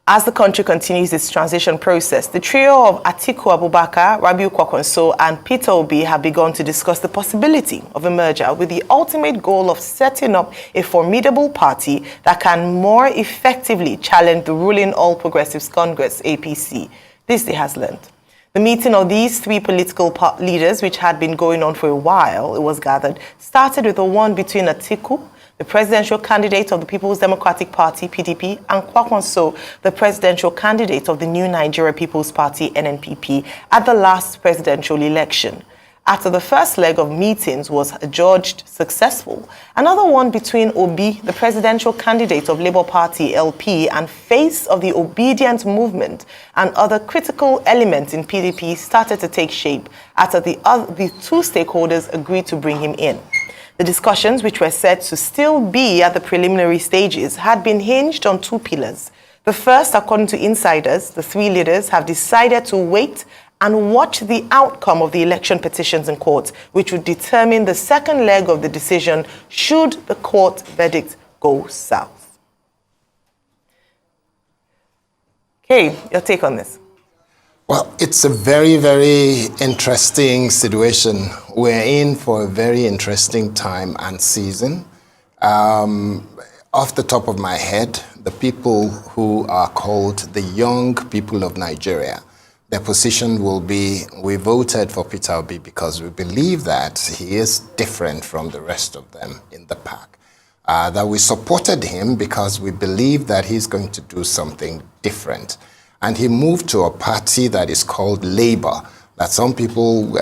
As the country continues its transition process, the trio of Atiku Abubakar, Kwankwaso, and Peter Obi have begun to discuss the possibility of a merger with the ultimate goal of setting up a formidable party that can more effectively challenge the ruling All Progressives Congress, APC. This day has learned. The meeting of these three political leaders, which had been going on for a while, it was gathered, started with the one between Atiku, the presidential candidate of the People's Democratic Party, PDP, and Kwankwaso, the presidential candidate of the New Nigeria People's Party, NNPP, at the last presidential election. After the first leg of meetings was adjudged successful, another one between Obi, the presidential candidate of Labour Party, LP, and face of the obedient movement, and other critical elements in PDP started to take shape after the two stakeholders agreed to bring him in. The discussions, which were said to still be at the preliminary stages, had been hinged on two pillars. The first, according to insiders, the three leaders have decided to wait and watch the outcome of the election petitions in court, which would determine the second leg of the decision should the court verdict go south. Okay, your take on this? Well, it's a very, very interesting situation. We're in for a very interesting time and season. Off the top of my head, the people who are called the young people of Nigeria, their position will be, we voted for Peter Obi because we believe that he is different from the rest of them in the pack. That we supported him because we believe that he's going to do something different. And he moved to a party that is called Labour, that some people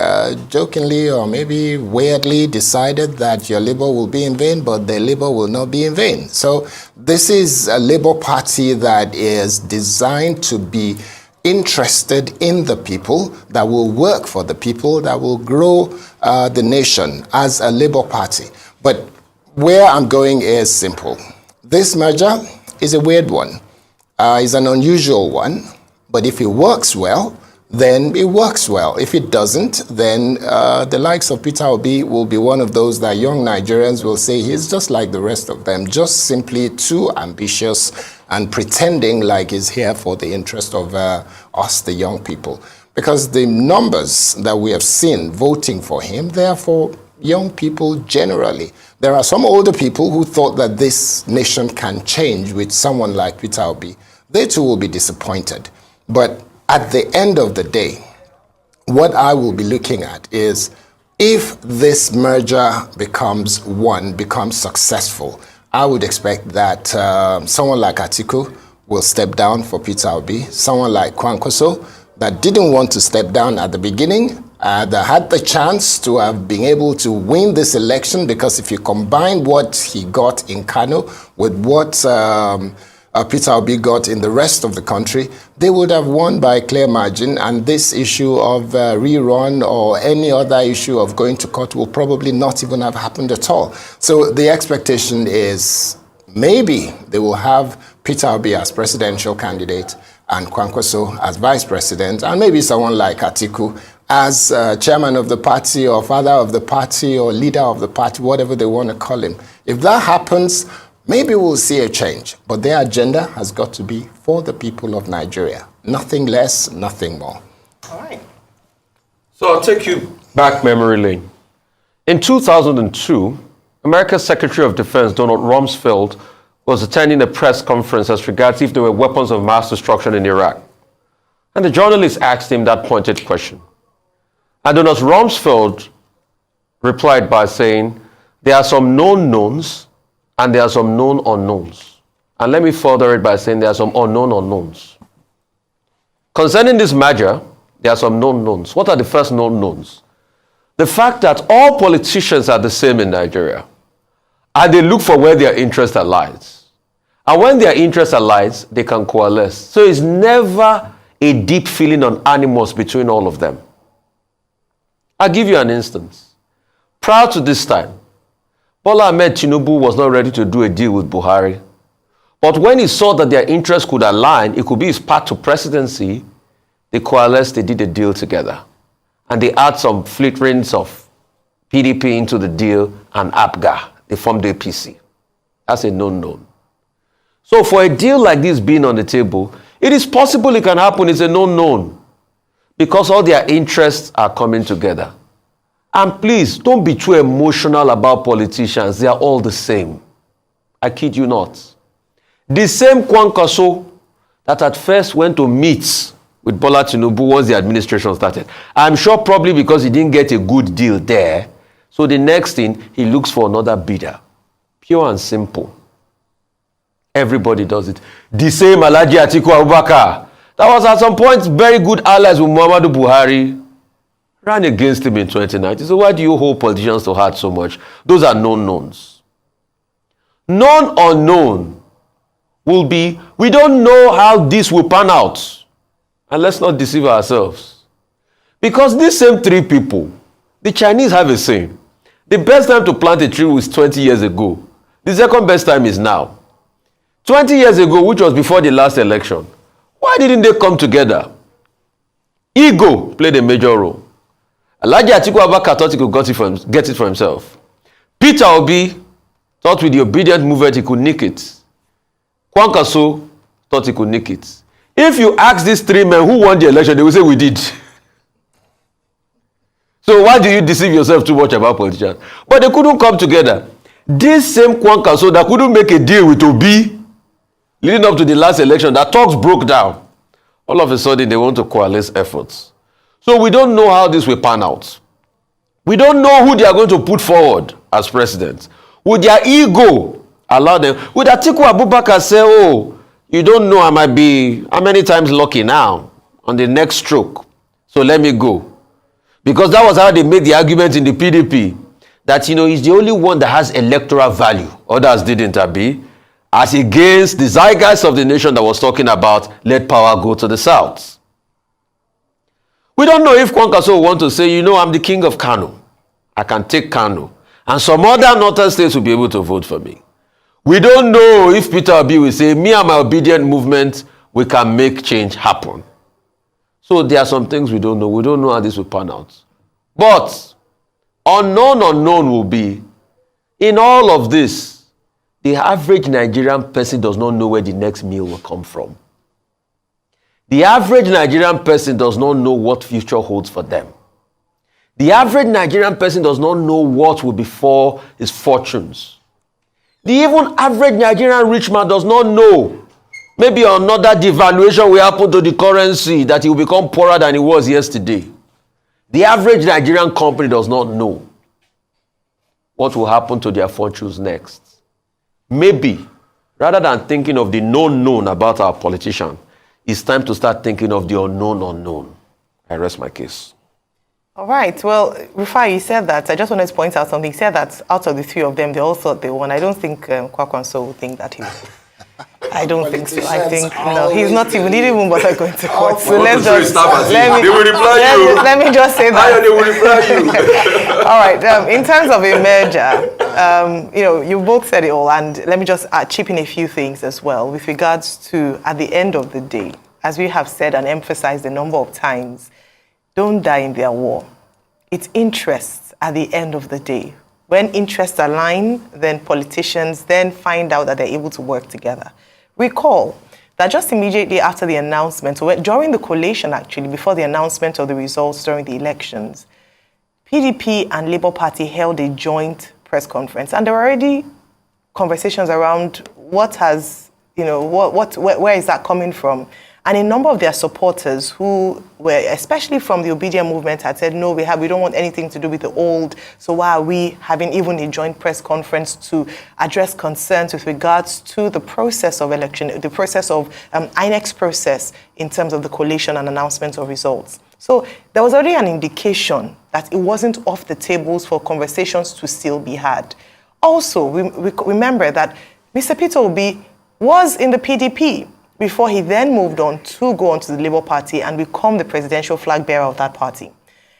jokingly or maybe weirdly decided that your Labour will be in vain, but their Labour will not be in vain. So this is a Labour Party that is designed to be interested in the people, that will work for the people, that will grow the nation as a Labour Party. But where I'm going is simple. This merger is a weird one. It's an unusual one, but if it works well, then it works well. If it doesn't, then the likes of Peter Obi will be one of those that young Nigerians will say he's just like the rest of them, just simply too ambitious and pretending like he's here for the interest of us, the young people. Because the numbers that we have seen voting for him, therefore, young people generally. There are some older people who thought that this nation can change with someone like Peter Obi. They too will be disappointed. But at the end of the day, what I will be looking at is if this merger becomes successful, I would expect that someone like Atiku will step down for Peter Obi, someone like Kwankwaso that didn't want to step down at the beginning, that had the chance to have been able to win this election, because if you combine what he got in Kano with what Peter Obi got in the rest of the country, they would have won by a clear margin, and this issue of rerun or any other issue of going to court will probably not even have happened at all. So the expectation is maybe they will have Peter Obi as presidential candidate and Kwankwaso as vice president, and maybe someone like Atiku as chairman of the party or father of the party or leader of the party, whatever they want to call him. If that happens, maybe we'll see a change. But their agenda has got to be for the people of Nigeria. Nothing less, nothing more. All right. So I'll take you back memory lane. In 2002, America's Secretary of Defense, Donald Rumsfeld, was attending a press conference as regards if there were weapons of mass destruction in Iraq. And the journalist asked him that pointed question. And Donald Rumsfeld replied by saying, there are some known knowns and there are some known unknowns. And let me further it by saying there are some unknown unknowns. Concerning this merger, there are some known knowns. What are the first known knowns? The fact that all politicians are the same in Nigeria, and they look for where their interest lies. And when their interest lies, they can coalesce. So it's never a deep feeling on animus between all of them. I'll give you an instance. Prior to this time, Bola Ahmed Tinubu was not ready to do a deal with Buhari. But when he saw that their interests could align, it could be his path to presidency, they coalesced, they did a deal together. And they add some flickerings of PDP into the deal and APGA. They formed the APC. That's a known. So for a deal like this being on the table, It is possible it can happen. It's a known. Because all their interests are coming together. And please, don't be too emotional about politicians. They are all the same. I kid you not. The same Kwankwaso that at first went to meet with Bola Tinubu once the administration started. I'm sure probably because he didn't get a good deal there. So the next thing, he looks for another bidder. Pure and simple. Everybody does it. The same Alhaji Atiku Abubakar, that was at some point very good allies with Muhammadu Buhari, ran against him in 2019. So why do you hold politicians to heart so much? Those are known knowns. Known unknown will be, we don't know how this will pan out. And let's not deceive ourselves. Because these same three people, the Chinese have a saying, the best time to plant a tree was 20 years ago. The second best time is now. 20 years ago, which was before the last election, why didn't they come together? Ego played a major role. Alhaji Atiku Abubakar thought he could get it for himself. Peter Obi thought with the obedient movement he could nick it. Kwankwaso thought he could nick it. If you ask these three men who won the election, they will say we did. So why do you deceive yourself too much about politicians? But they couldn't come together. This same Kwankwaso that couldn't make a deal with Obi leading up to the last election, that talks broke down. All of a sudden, they want to coalesce efforts. So we don't know how this will pan out. We don't know who they are going to put forward as president. Would their ego allow them? Would Atiku Abubakar say, oh, you don't know, I might be how many times lucky now on the next stroke, so let me go. Because that was how they made the argument in the PDP, that, he's the only one that has electoral value. Others didn't, Abi. As against the zeitgeist of the nation that was talking about, let power go to the South. We don't know if Kwankwaso will want to say, I'm the king of Kano. I can take Kano. And some other northern states will be able to vote for me. We don't know if Peter Obi will say, me and my obedient movement, we can make change happen. So there are some things we don't know. We don't know how this will pan out. But unknown will be, in all of this, the average Nigerian person does not know where the next meal will come from. The average Nigerian person does not know what future holds for them. The average Nigerian person does not know what will befall his fortunes. The even average Nigerian rich man does not know. Maybe another devaluation will happen to the currency, that he will become poorer than he was yesterday. The average Nigerian company does not know what will happen to their fortunes next. Maybe, rather than thinking of the known about our politician, it's time to start thinking of the unknown. I rest my case. All right. Well, Rufai, you said that. I just wanted to point out something. You said that out of the three of them, they all thought they won. I don't think Kwankwaso would think that he would. I don't think so. I think, no, he's not even, he didn't even bother going to court. So let's just, let me just say that. They will reply you. All right. In terms of a merger, you both said it all, and let me just chip in a few things as well with regards to, at the end of the day, as we have said and emphasized a number of times, don't die in their war. It's interests at the end of the day. When interests align, then politicians then find out that they're able to work together. Recall that just immediately after the announcement, or during the collation actually, before the announcement of the results during the elections, PDP and Labour Party held a joint press conference, and there were already conversations around what has, where is that coming from? And a number of their supporters who were, especially from the obedient movement, had said, no, we don't want anything to do with the old. So why are we having even a joint press conference to address concerns with regards to the process of election, the process of INEC's process in terms of the collation and announcement of results? So there was already an indication that it wasn't off the tables for conversations to still be had. Also, we remember that Mr. Peter Obi was in the PDP before he then moved on to go on to the Labour Party and become the presidential flag bearer of that party.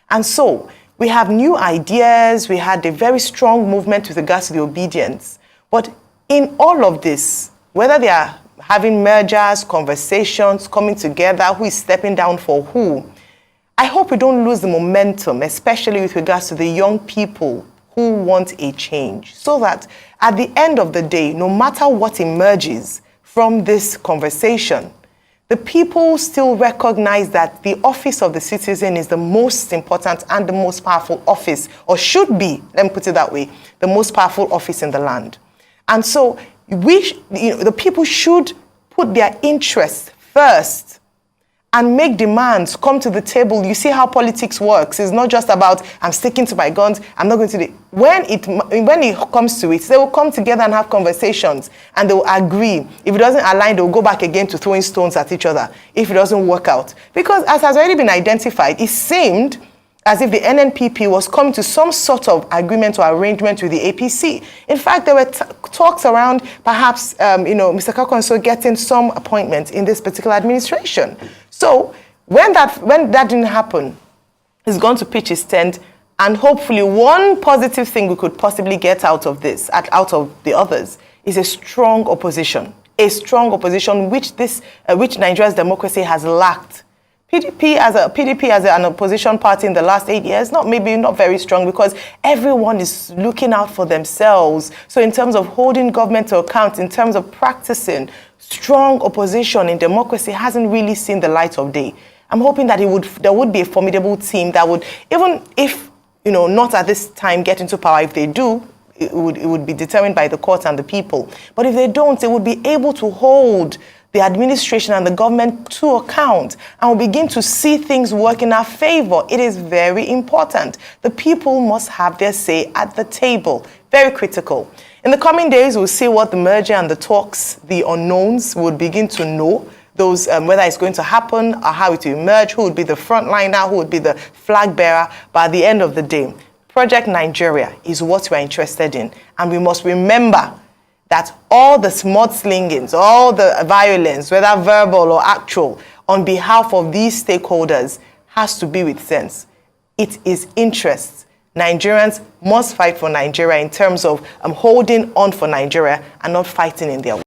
And so we have new ideas, we had a very strong movement with regards to the obedience. But in all of this, whether they are having mergers, conversations, coming together, who is stepping down for who, I hope we don't lose the momentum, especially with regards to the young people who want a change, so that at the end of the day, no matter what emerges from this conversation, the people still recognize that the office of the citizen is the most important and the most powerful office, or should be, let me put it that way, the most powerful office in the land. And so the people should put their interests first and make demands, come to the table. You see how politics works. It's not just about, I'm sticking to my guns, I'm not going to do it. When it comes to it, they will come together and have conversations, and they will agree. If it doesn't align, they will go back again to throwing stones at each other if it doesn't work out. Because as has already been identified, it seemed as if the NNPP was coming to some sort of agreement or arrangement with the APC. In fact, there were talks around perhaps, Mr. Kwankwaso getting some appointment in this particular administration. So when that didn't happen, he's going to pitch his tent, and hopefully one positive thing we could possibly get out of this, out of the others, is a strong opposition. A strong opposition which Nigeria's democracy has lacked. PDP as an opposition party in the last 8 years, maybe not very strong, because everyone is looking out for themselves. So in terms of holding government to account, in terms of practicing strong opposition in democracy, hasn't really seen the light of day. I'm hoping that there would be a formidable team that would, even if not at this time, get into power. If they do, it would be determined by the courts and the people. But if they don't, they would be able to hold the administration and the government to account, and we'll begin to see things work in our favor. It is very important. The people must have their say at the table. Very critical. In the coming days, we'll see what the merger and the talks, the unknowns, would begin to know. Those, whether it's going to happen or how it will emerge, who would be the frontliner, who would be the flag bearer. But at the end of the day, Project Nigeria is what we're interested in. And we must remember that all the mudslingings, all the violence, whether verbal or actual, on behalf of these stakeholders has to be with sense. It is interests. Nigerians must fight for Nigeria in terms of holding on for Nigeria and not fighting in their way.